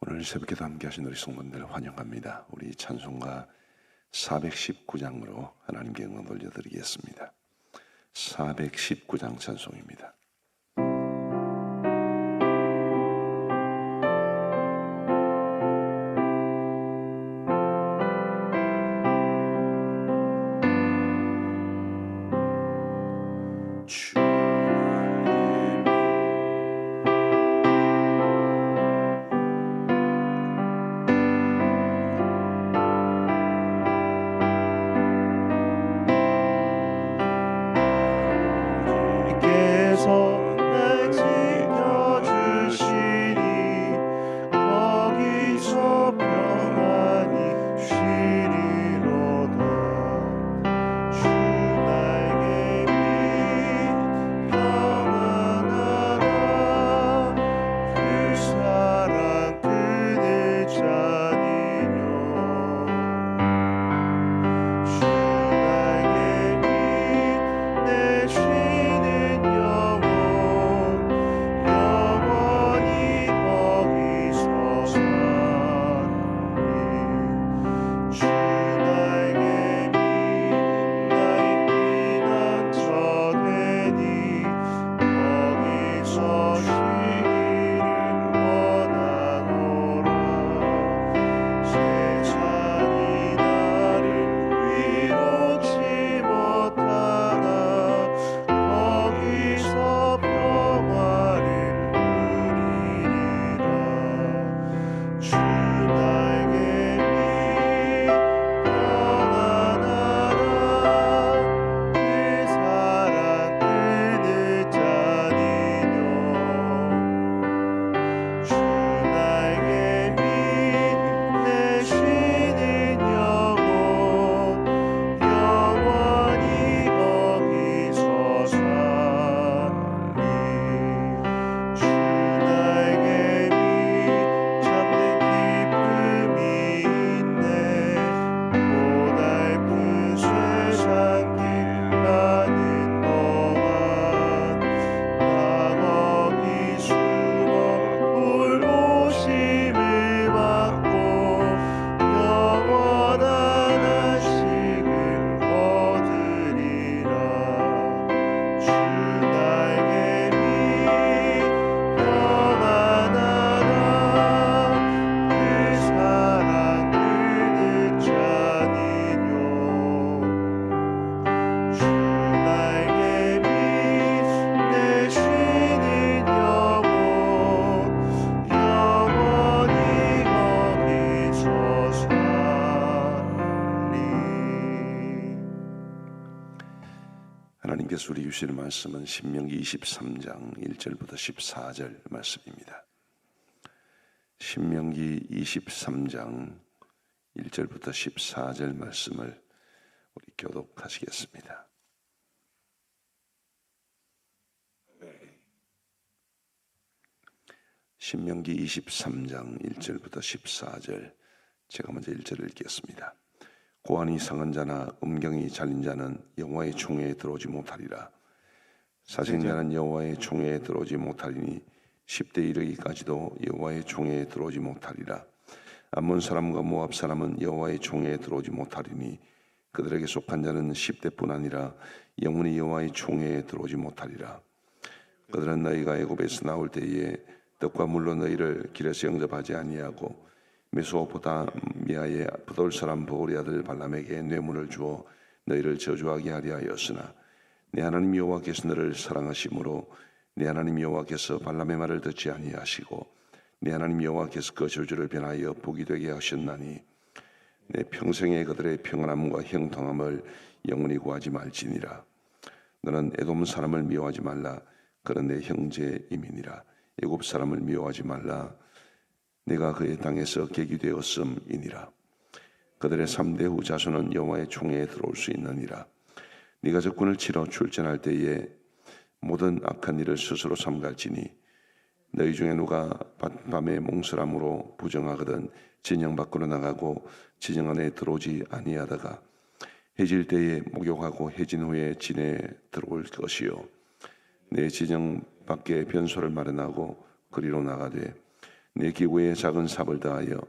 오늘 새벽에도 함께 하신 우리 성도님들 환영합니다. 우리 찬송가 419장으로 하나님께 영광 돌려드리겠습니다. 419장 찬송입니다. 하나님께서 우리 주시는 말씀은 신명기 23장 1절부터 14절 말씀입니다. 신명기 23장 1절부터 14절 말씀을 우리 교독하시겠습니다. 신명기 23장 1절부터 14절, 제가 먼저 1절을 읽겠습니다. 고안이 상한 자나 음경이 잘린 자는 여호와의 총회에 들어오지 못하리라. 사생자는 여호와의 총회에 들어오지 못하리니 10대 이르기까지도 여호와의 총회에 들어오지 못하리라. 암몬 사람과 모압 사람은 여호와의 총회에 들어오지 못하리니 그들에게 속한 자는 10대뿐 아니라 영원히 여호와의 총회에 들어오지 못하리라. 그들은 너희가 애굽에서 나올 때에 떡과 물로 너희를 길에서 영접하지 아니하고 메소포타미아의 부돌 사람 보울의 아들 발람에게 뇌물을 주어 너희를 저주하게 하려 하였으나 내 하나님 여호와께서 너를 사랑하심으로 내 하나님 여호와께서 발람의 말을 듣지 아니하시고 내 하나님 여호와께서 그 저주를 변하여 복이 되게 하셨나니 내 평생에 그들의 평안함과 형통함을 영원히 구하지 말지니라. 너는 에돔 사람을 미워하지 말라. 그는 내 형제임이니라. 애굽 사람을 미워하지 말라. 내가 그의 땅에서 객이 되었음이니라. 그들의 3대 후 자손은 여호와의 총회에 들어올 수 있느니라. 네가 적군을 치러 출전할 때에 모든 악한 일을 스스로 삼갈지니 너희 중에 누가 밤에 몽설함으로 부정하거든 진영 밖으로 나가고 진영 안에 들어오지 아니하다가 해질 때에 목욕하고 해진 후에 진에 들어올 것이요 내 진영 밖에 변소를 마련하고 그리로 나가되 내 기구에 작은 삽을 다하여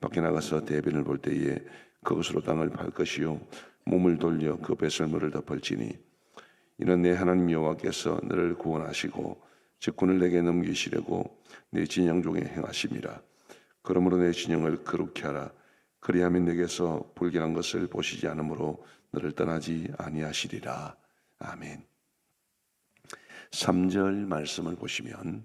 밖에 나가서 대변을 볼 때에 그것으로 땅을 팔 것이요 몸을 돌려 그 배설물을 덮을지니 이는 내 하나님 여호와께서 너를 구원하시고 직분을 내게 넘기시려고 내 진영 중에 행하심이라. 그러므로 내 진영을 거룩히 하라. 그리하면 내게서 불길한 것을 보시지 않으므로 너를 떠나지 아니하시리라. 아멘. 3절 말씀을 보시면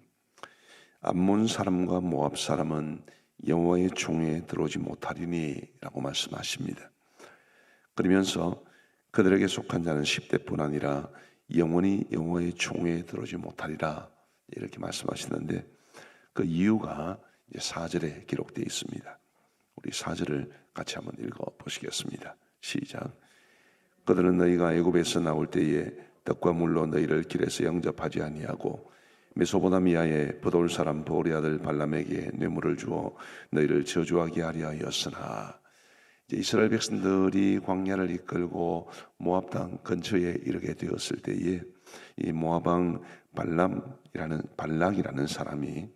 암몬 사람과 모압 사람은 여호와의 총에 들어오지 못하리니 라고 말씀하십니다. 그러면서 그들에게 속한 자는 10대뿐 아니라 영원히 여호와의 총에 들어오지 못하리라 이렇게 말씀하시는데 그 이유가 이제 4절에 기록되어 있습니다. 우리 4절을 같이 한번 읽어보시겠습니다. 시작. 그들은 너희가 애굽에서 나올 때에 떡과 물로 너희를 길에서 영접하지 아니하고 메소포타미아의 브돌 사람 보리 아들 발람에게 뇌물을 주어 너희를 저주하게 하려 하였으나 이제 이스라엘 백성들이 광야를 이끌고 모압 땅 근처에 이르게 되었을 때에 이 모압 왕 발락이라는 사람이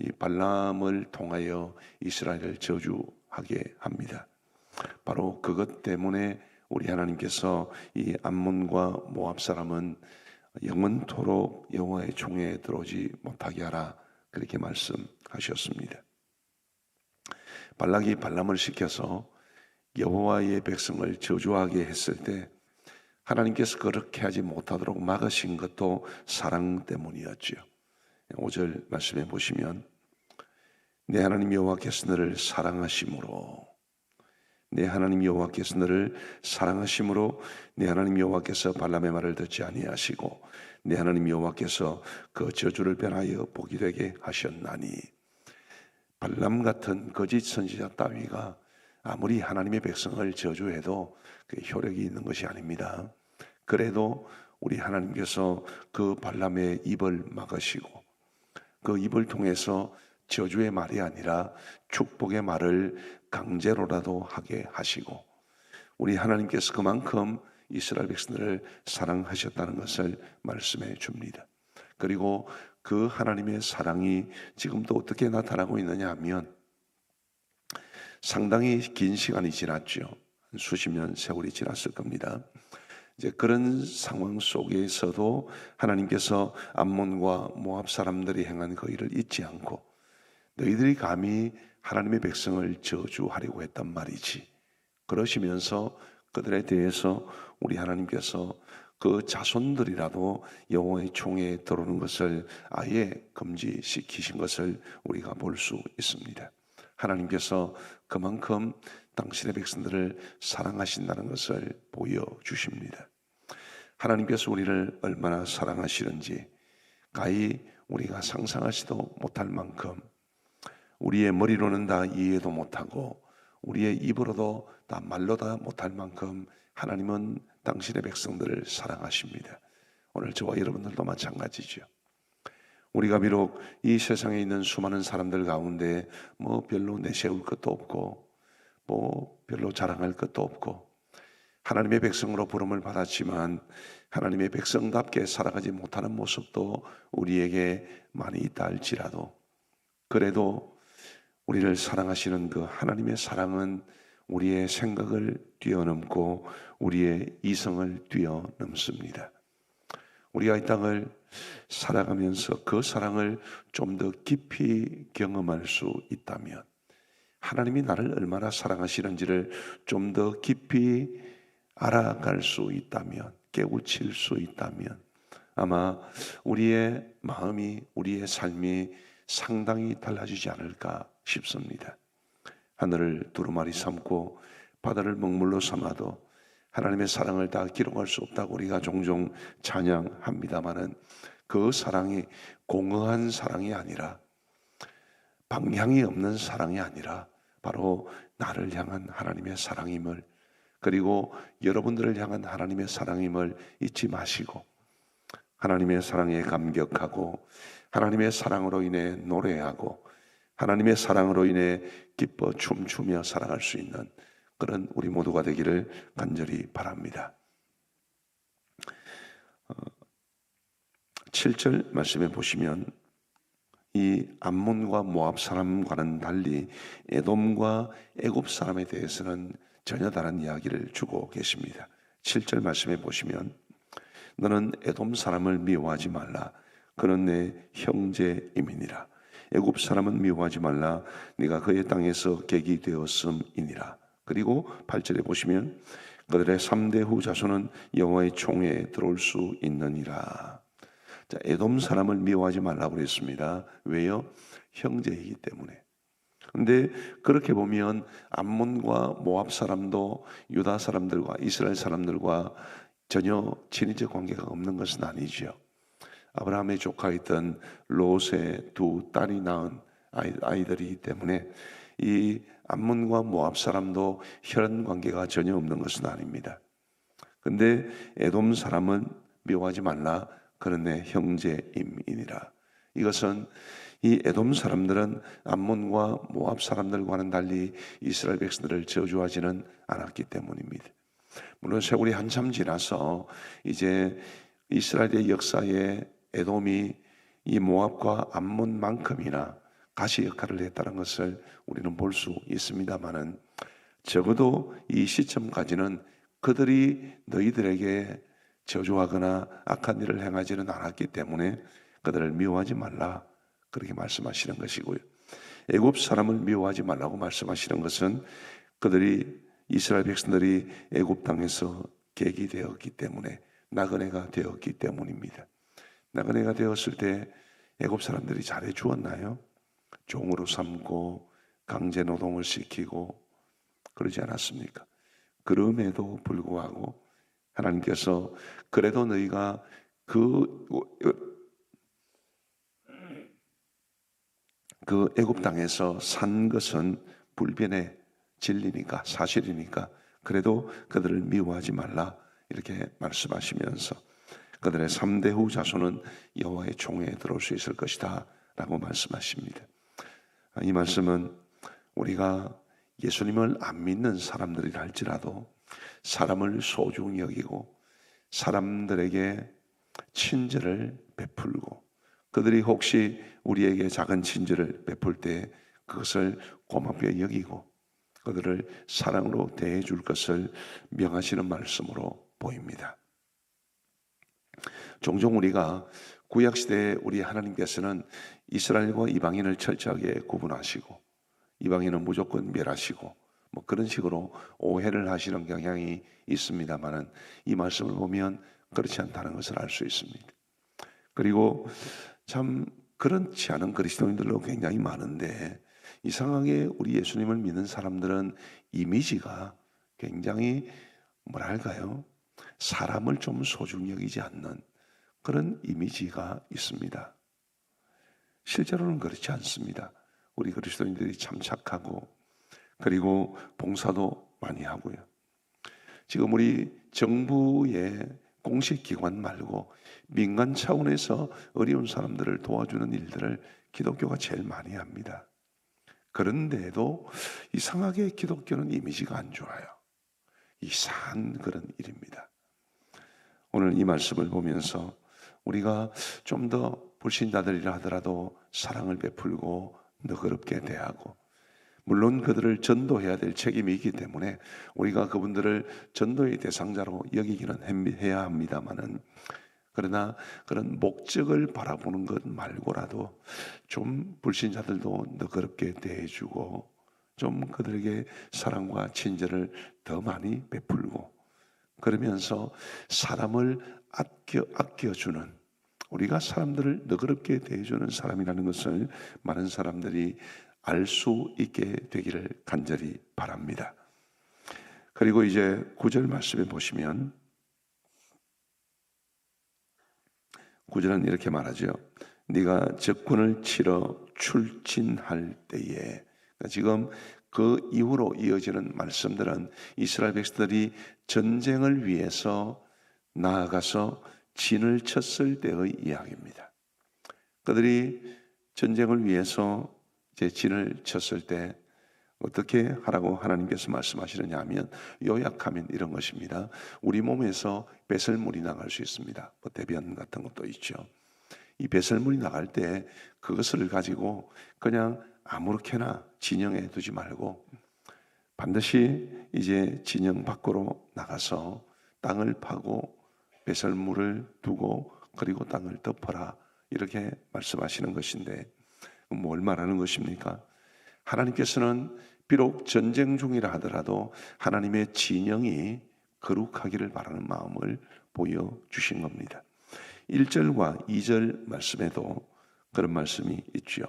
이 발람을 통하여 이스라엘을 저주하게 합니다. 바로 그것 때문에 우리 하나님께서 이 암몬과 모압 사람은 영원토록 여호와의 총에 들어오지 못하게 하라 그렇게 말씀하셨습니다. 발락이 발람을 시켜서 여호와의 백성을 저주하게 했을 때 하나님께서 그렇게 하지 못하도록 막으신 것도 사랑 때문이었죠. 5절 말씀해 보시면 내 하나님 여호와께서 너를 사랑하심으로 내 하나님 여호와께서 너를 사랑하심으로 내 하나님 여호와께서 발람의 말을 듣지 아니하시고 내 하나님 여호와께서 그 저주를 변하여 복이 되게 하셨나니 발람 같은 거짓 선지자 따위가 아무리 하나님의 백성을 저주해도 그 효력이 있는 것이 아닙니다. 그래도 우리 하나님께서 그 발람의 입을 막으시고 그 입을 통해서 저주의 말이 아니라 축복의 말을 강제로라도 하게 하시고 우리 하나님께서 그만큼 이스라엘 백성들을 사랑하셨다는 것을 말씀해 줍니다. 그리고 그 하나님의 사랑이 지금도 어떻게 나타나고 있느냐 하면 상당히 긴 시간이 지났죠. 수십 년 세월이 지났을 겁니다. 이제 그런 상황 속에서도 하나님께서 암몬과 모압 사람들이 행한 그 일을 잊지 않고 너희들이 감히 하나님의 백성을 저주하려고 했단 말이지. 그러시면서 그들에 대해서 우리 하나님께서 그 자손들이라도 여호와의 총에 들어오는 것을 아예 금지시키신 것을 우리가 볼 수 있습니다. 하나님께서 그만큼 당신의 백성들을 사랑하신다는 것을 보여주십니다. 하나님께서 우리를 얼마나 사랑하시는지 가히 우리가 상상하지도 못할 만큼 우리의 머리로는 다 이해도 못하고 우리의 입으로도 다 말로 다 못할 만큼 하나님은 당신의 백성들을 사랑하십니다. 오늘 저와 여러분들도 마찬가지죠. 우리가 비록 이 세상에 있는 수많은 사람들 가운데 뭐 별로 내세울 것도 없고 뭐 별로 자랑할 것도 없고 하나님의 백성으로 부름을 받았지만 하나님의 백성답게 살아가지 못하는 모습도 우리에게 많이 있다 할지라도 그래도 우리를 사랑하시는 그 하나님의 사랑은 우리의 생각을 뛰어넘고 우리의 이성을 뛰어넘습니다. 우리가 이 땅을 살아가면서 그 사랑을 좀 더 깊이 경험할 수 있다면 하나님이 나를 얼마나 사랑하시는지를 좀 더 깊이 알아갈 수 있다면 깨우칠 수 있다면 아마 우리의 마음이 우리의 삶이 상당히 달라지지 않을까 싶습니다. 하늘을 두루마리 삼고 바다를 먹물로 삼아도 하나님의 사랑을 다 기록할 수 없다고 우리가 종종 찬양합니다마는 그 사랑이 공허한 사랑이 아니라 방향이 없는 사랑이 아니라 바로 나를 향한 하나님의 사랑임을 그리고 여러분들을 향한 하나님의 사랑임을 잊지 마시고 하나님의 사랑에 감격하고 하나님의 사랑으로 인해 노래하고 하나님의 사랑으로 인해 기뻐 춤추며 살아갈 수 있는 그런 우리 모두가 되기를 간절히 바랍니다. 7절 말씀에 보시면 이 암몬과 모압 사람과는 달리 에돔과 애굽 사람에 대해서는 전혀 다른 이야기를 주고 계십니다. 7절 말씀해 보시면 너는 에돔 사람을 미워하지 말라. 그는 내 형제임이니라. 애굽 사람은 미워하지 말라. 네가 그의 땅에서 객이 되었음이니라. 그리고 8절에 보시면 그들의 3대 후 자손은 여호와의 총회에 들어올 수 있느니라. 자, 에돔 사람을 미워하지 말라고 그랬습니다. 왜요? 형제이기 때문에. 근데 그렇게 보면 암몬과 모압 사람도 유다 사람들과 이스라엘 사람들과 전혀 친인적 관계가 없는 것은 아니지요. 아브라함의 조카였던 롯의 두 딸이 낳은 아이들이기 때문에 이 암몬과 모압 사람도 혈연 관계가 전혀 없는 것은 아닙니다. 근데 에돔 사람은 미워하지 말라. 그는 내 형제임이니라. 이것은 이 에돔 사람들은 암몬과 모압 사람들과는 달리 이스라엘 백성들을 저주하지는 않았기 때문입니다. 물론 세월이 한참 지나서 이제 이스라엘의 역사에 에돔이 이 모압과 암몬만큼이나 가시 역할을 했다는 것을 우리는 볼 수 있습니다만은 적어도 이 시점까지는 그들이 너희들에게 저주하거나 악한 일을 행하지는 않았기 때문에 그들을 미워하지 말라 그렇게 말씀하시는 것이고요. 애굽 사람을 미워하지 말라고 말씀하시는 것은 그들이 이스라엘 백성들이 애굽 땅에서 객이 되었기 때문에 나그네가 되었기 때문입니다. 나그네가 되었을 때 애굽 사람들이 잘해 주었나요? 종으로 삼고 강제 노동을 시키고 그러지 않았습니까? 그럼에도 불구하고 하나님께서 그래도 너희가 그 애굽 땅에서 산 것은 불변의 진리니까 사실이니까 그래도 그들을 미워하지 말라 이렇게 말씀하시면서 그들의 3대 후 자손은 여호와의 총회에 들어올 수 있을 것이다 라고 말씀하십니다. 이 말씀은 우리가 예수님을 안 믿는 사람들이라 할지라도 사람을 소중히 여기고 사람들에게 친절을 베풀고 그들이 혹시 우리에게 작은 친절을 베풀 때 그것을 고맙게 여기고 그들을 사랑으로 대해 줄 것을 명하시는 말씀으로 보입니다. 종종 우리가 구약시대에 우리 하나님께서는 이스라엘과 이방인을 철저하게 구분하시고 이방인은 무조건 멸하시고 뭐 그런 식으로 오해를 하시는 경향이 있습니다만은 이 말씀을 보면 그렇지 않다는 것을 알 수 있습니다. 그리고 참 그렇지 않은 그리스도인들도 굉장히 많은데 이상하게 우리 예수님을 믿는 사람들은 이미지가 굉장히 뭐랄까요? 사람을 좀 소중히 여기지 않는 그런 이미지가 있습니다. 실제로는 그렇지 않습니다. 우리 그리스도인들이 참 착하고 그리고 봉사도 많이 하고요. 지금 우리 정부의 공식 기관 말고 민간 차원에서 어려운 사람들을 도와주는 일들을 기독교가 제일 많이 합니다. 그런데도 이상하게 기독교는 이미지가 안 좋아요. 이상한 그런 일입니다. 오늘 이 말씀을 보면서 우리가 좀 더 불신자들이라 하더라도 사랑을 베풀고 너그럽게 대하고 물론 그들을 전도해야 될 책임이 있기 때문에 우리가 그분들을 전도의 대상자로 여기기는 해야 합니다만은 그러나 그런 목적을 바라보는 것 말고라도 좀 불신자들도 너그럽게 대해주고 좀 그들에게 사랑과 친절을 더 많이 베풀고 그러면서 사람을 아껴주는 우리가 사람들을 너그럽게 대해주는 사람이라는 것을 많은 사람들이 알 수 있게 되기를 간절히 바랍니다. 그리고 이제 9절 말씀에 보시면 9절은 이렇게 말하죠. 네가 적군을 치러 출진할 때에 지금 그 이후로 이어지는 말씀들은 이스라엘 백성들이 전쟁을 위해서 나아가서 진을 쳤을 때의 이야기입니다. 그들이 전쟁을 위해서 이제 진을 쳤을 때 어떻게 하라고 하나님께서 말씀하시느냐 하면 요약하면 이런 것입니다. 우리 몸에서 배설물이 나갈 수 있습니다. 뭐 대변 같은 것도 있죠. 이 배설물이 나갈 때 그것을 가지고 그냥 아무렇게나 진영에 두지 말고 반드시 이제 진영 밖으로 나가서 땅을 파고 배설물을 두고 그리고 땅을 덮어라, 이렇게 말씀하시는 것인데, 뭘 말하는 것입니까? 하나님께서는 비록 전쟁 중이라 하더라도 하나님의 진영이 거룩하기를 바라는 마음을 보여주신 겁니다. 1절과 2절 말씀에도 그런 말씀이 있죠.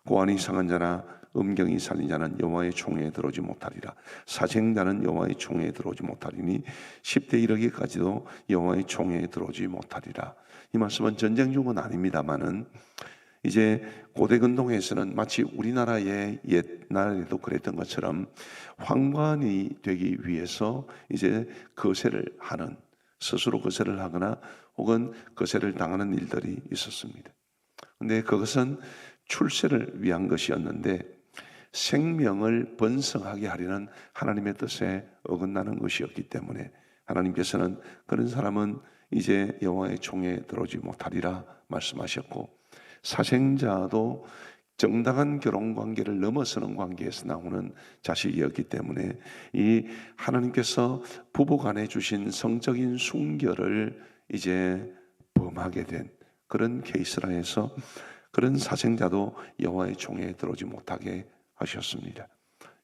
고안이 상한 자나 음경이 살린 자는 여호와의 총회에 들어오지 못하리라. 사생자는 여호와의 총회에 들어오지 못하리니 10대 이르기까지도 여호와의 총회에 들어오지 못하리라. 이 말씀은 전쟁 중은 아닙니다만은 이제 고대 근동에서는 마치 우리나라의 옛날에도 그랬던 것처럼 황관이 되기 위해서 이제 거세를 하는, 스스로 거세를 하거나 혹은 거세를 당하는 일들이 있었습니다. 근데 그것은 출세를 위한 것이었는데 생명을 번성하게 하려는 하나님의 뜻에 어긋나는 것이었기 때문에 하나님께서는 그런 사람은 이제 여호와의 총회에 들어오지 못하리라 말씀하셨고, 사생자도 정당한 결혼 관계를 넘어서는 관계에서 나오는 자식이었기 때문에 이 하나님께서 부부간에 주신 성적인 순결을 이제 범하게 된 그런 케이스라 해서 그런 사생자도 여호와의 총회에 들어오지 못하게 하셨습니다.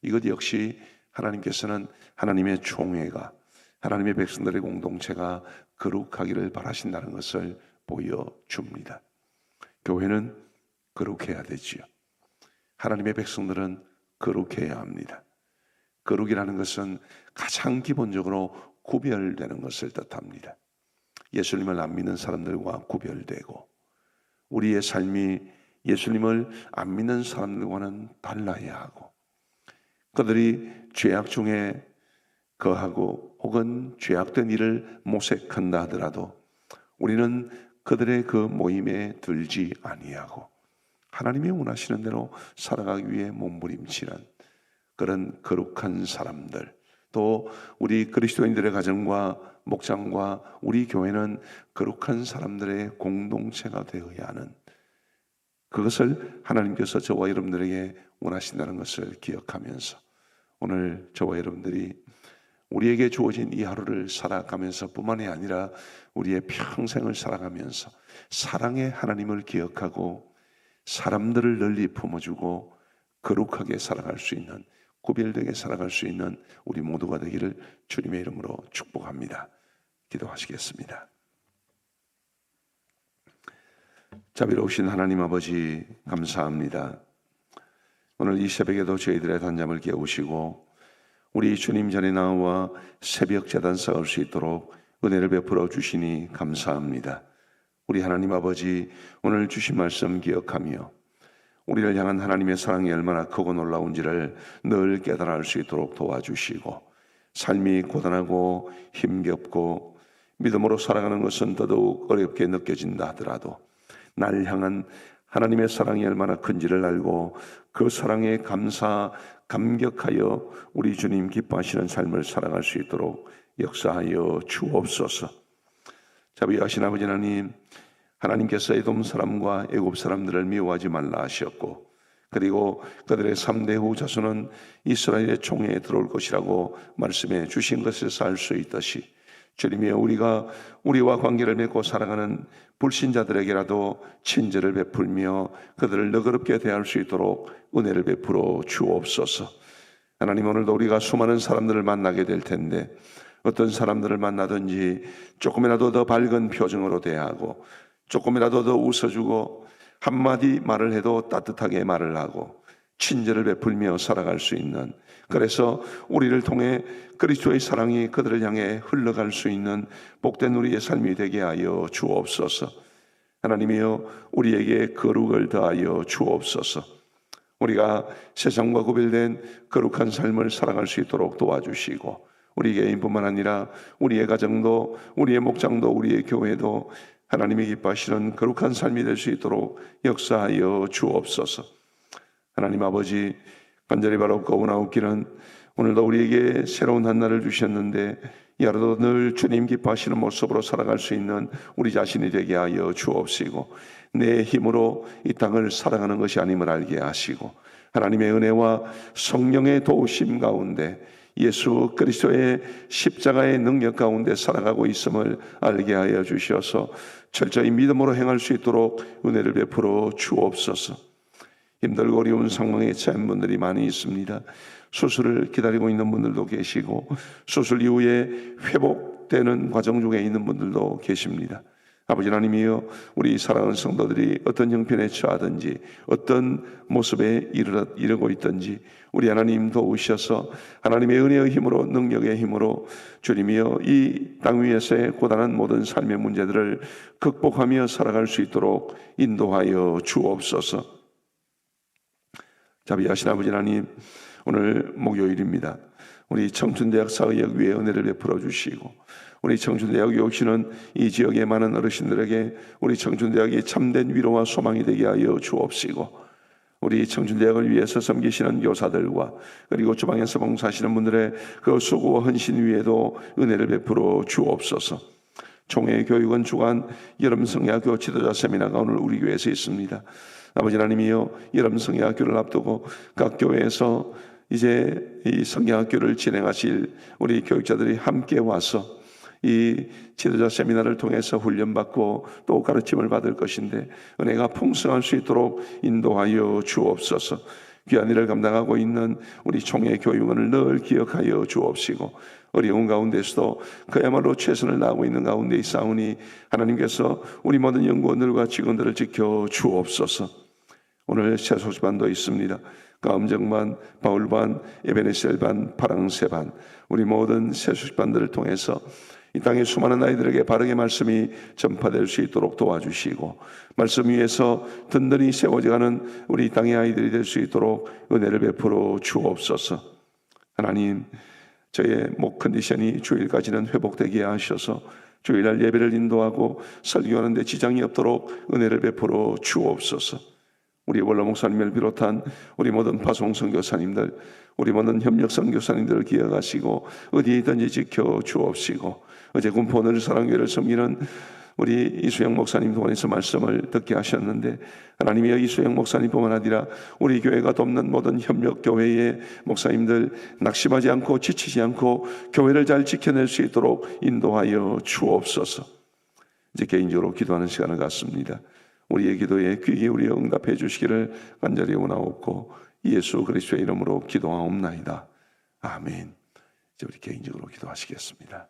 이것 역시 하나님께서는 하나님의 총회가, 하나님의 백성들의 공동체가 거룩하기를 바라신다는 것을 보여줍니다. 교회는 거룩해야 되지요. 하나님의 백성들은 거룩해야 합니다. 거룩이라는 것은 가장 기본적으로 구별되는 것을 뜻합니다. 예수님을 안 믿는 사람들과 구별되고 우리의 삶이 예수님을 안 믿는 사람들과는 달라야 하고, 그들이 죄악 중에 거하고 혹은 죄악된 일을 모색한다 하더라도 우리는 그들의 그 모임에 들지 아니하고 하나님이 원하시는 대로 살아가기 위해 몸부림치는 그런 거룩한 사람들, 또 우리 그리스도인들의 가정과 목장과 우리 교회는 거룩한 사람들의 공동체가 되어야 하는, 그것을 하나님께서 저와 여러분들에게 원하신다는 것을 기억하면서 오늘 저와 여러분들이 우리에게 주어진 이 하루를 살아가면서 뿐만이 아니라 우리의 평생을 살아가면서 사랑의 하나님을 기억하고 사람들을 널리 품어주고 거룩하게 살아갈 수 있는, 구별되게 살아갈 수 있는 우리 모두가 되기를 주님의 이름으로 축복합니다. 기도하시겠습니다. 자비로우신 하나님 아버지, 감사합니다. 오늘 이 새벽에도 저희들의 단잠을 깨우시고 우리 주님 전에 나와 새벽 제단 쌓을 수 있도록 은혜를 베풀어 주시니 감사합니다. 우리 하나님 아버지, 오늘 주신 말씀 기억하며 우리를 향한 하나님의 사랑이 얼마나 크고 놀라운지를 늘 깨달아 알 수 있도록 도와주시고, 삶이 고단하고 힘겹고 믿음으로 살아가는 것은 더더욱 어렵게 느껴진다 하더라도 날 향한 하나님의 사랑이 얼마나 큰지를 알고 그 사랑에 감격하여 우리 주님 기뻐하시는 삶을 살아갈 수 있도록 역사하여 주옵소서. 자비하신 아버지 하나님, 하나님께서 에돔 사람과 애굽 사람들을 미워하지 말라 하셨고, 그리고 그들의 3대 후 자손은 이스라엘의 총회에 들어올 것이라고 말씀해 주신 것에서 알 수 있듯이 주님이 우리가 우리와 관계를 맺고 살아가는 불신자들에게라도 친절을 베풀며 그들을 너그럽게 대할 수 있도록 은혜를 베풀어 주옵소서. 하나님, 오늘도 우리가 수많은 사람들을 만나게 될 텐데 어떤 사람들을 만나든지 조금이라도 더 밝은 표정으로 대하고 조금이라도 더 웃어주고 한마디 말을 해도 따뜻하게 말을 하고 친절을 베풀며 살아갈 수 있는, 그래서 우리를 통해 그리스도의 사랑이 그들을 향해 흘러갈 수 있는 복된 우리의 삶이 되게 하여 주옵소서. 하나님이여, 우리에게 거룩을 더하여 주옵소서. 우리가 세상과 구별된 거룩한 삶을 살아갈 수 있도록 도와주시고, 우리 개인뿐만 아니라 우리의 가정도, 우리의 목장도, 우리의 교회도 하나님이 기뻐하시는 거룩한 삶이 될 수 있도록 역사하여 주옵소서. 하나님 아버지, 간절히 바라옵고 원하옵기는 오늘도 우리에게 새로운 한 날을 주셨는데 이 하루도 늘 주님 기뻐하시는 모습으로 살아갈 수 있는 우리 자신이 되게 하여 주옵시고, 내 힘으로 이 땅을 살아가는 것이 아님을 알게 하시고, 하나님의 은혜와 성령의 도우심 가운데 예수 그리스도의 십자가의 능력 가운데 살아가고 있음을 알게 하여 주셔서 철저히 믿음으로 행할 수 있도록 은혜를 베풀어 주옵소서. 힘들고 어려운 상황에 처한 분들이 많이 있습니다. 수술을 기다리고 있는 분들도 계시고, 수술 이후에 회복되는 과정 중에 있는 분들도 계십니다. 아버지 하나님이여, 우리 사랑하는 성도들이 어떤 형편에 처하든지 어떤 모습에 이르고 있든지 우리 하나님 도우셔서 하나님의 은혜의 힘으로, 능력의 힘으로 주님이여 이 땅 위에서의 고단한 모든 삶의 문제들을 극복하며 살아갈 수 있도록 인도하여 주옵소서. 자비하신 아버지 하나님, 오늘 목요일입니다. 우리 청춘대학 사의역 위에 은혜를 베풀어 주시고, 우리 청춘대학이 오시는 이 지역의 많은 어르신들에게 우리 청춘대학이 참된 위로와 소망이 되게 하여 주옵시고, 우리 청춘대학을 위해서 섬기시는 교사들과 그리고 주방에서 봉사하시는 분들의 그 수고와 헌신 위에도 은혜를 베풀어 주옵소서. 총회 교육원 주간 여름 성야학교 지도자 세미나가 오늘 우리 교회에서 있습니다. 아버지 하나님이여, 여름 성야학교를 앞두고 각 교회에서 이제 이 성야학교를 진행하실 우리 교육자들이 함께 와서 이 지도자 세미나를 통해서 훈련받고 또 가르침을 받을 것인데 은혜가 풍성할 수 있도록 인도하여 주옵소서. 귀한 일을 감당하고 있는 우리 총회 교육원을 늘 기억하여 주옵시고, 어려운 가운데서도 그야말로 최선을 다하고 있는 가운데 있사오니 하나님께서 우리 모든 연구원들과 직원들을 지켜 주옵소서. 오늘 새소시반도 있습니다. 가음정반, 바울반, 에베네셀반, 파랑새반, 우리 모든 새소시반들을 통해서 이 땅의 수많은 아이들에게 바르게 말씀이 전파될 수 있도록 도와주시고, 말씀 위에서 든든히 세워져가는 우리 땅의 아이들이 될 수 있도록 은혜를 베풀어 주옵소서. 하나님, 저의 목 컨디션이 주일까지는 회복되게 하셔서 주일날 예배를 인도하고 설교하는 데 지장이 없도록 은혜를 베풀어 주옵소서. 우리 원로 목사님을 비롯한 우리 모든 파송 선교사님들, 우리 모든 협력 선교사님들을 기억하시고 어디에 있든지 지켜 주옵시고, 어제 군포늘 사랑교회를 섬기는 우리 이수영 목사님 동안에서 말씀을 듣게 하셨는데, 하나님이여, 이수영 목사님뿐만 아니라 우리 교회가 돕는 모든 협력 교회의 목사님들 낙심하지 않고 지치지 않고 교회를 잘 지켜낼 수 있도록 인도하여 주옵소서. 이제 개인적으로 기도하는 시간을 갖습니다. 우리의 기도에 귀 기울여 응답해 주시기를 간절히 원하옵고 예수 그리스도의 이름으로 기도하옵나이다. 아멘. 이제 우리 개인적으로 기도하시겠습니다.